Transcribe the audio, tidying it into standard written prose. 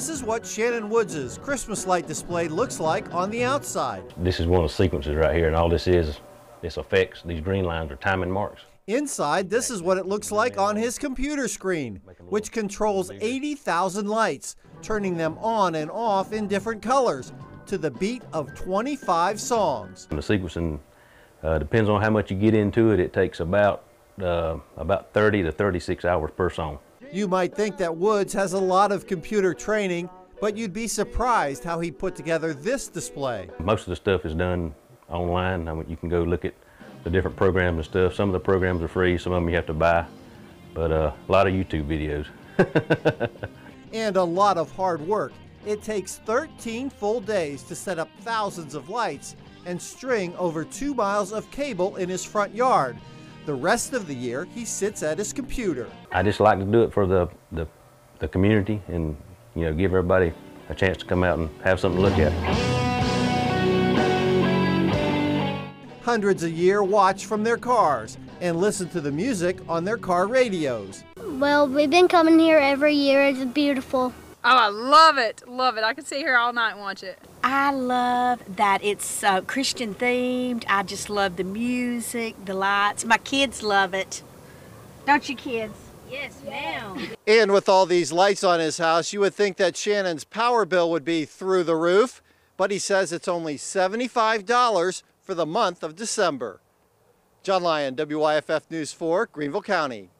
This is what Shannon Woods' Christmas light display looks like on the outside. This is one of the sequences right here, and all this is effects. These green lines are timing marks. Inside, this is what it looks like on his computer screen, which controls 80,000 lights, turning them on and off in different colors to the beat of 25 songs. And the sequencing depends on how much you get into it. It takes about 30 to 36 hours per song. You might think that Woods has a lot of computer training, but you'd be surprised how he put together this display. Most of the stuff is done online. I mean, you can go look at the different programs and stuff. Some of the programs are free, some of them you have to buy, but a lot of YouTube videos. And a lot of hard work. It takes 13 full days to set up thousands of lights and string over 2 miles of cable in his front yard. The rest of the year, he sits at his computer. I just like to do it for the community and, you know, give everybody a chance to come out and have something to look at. Hundreds a year watch from their cars and listen to the music on their car radios. Well, we've been coming here every year. It's beautiful. Oh, I love it. Love it. I could sit here all night and watch it. I love that it's Christian themed. I just love the music, the lights. My kids love it. Don't you, kids? Yes, ma'am. And with all these lights on his house, you would think that Shannon's power bill would be through the roof, but he says it's only $75 for the month of December. John Lyon, WYFF News 4, Greenville County.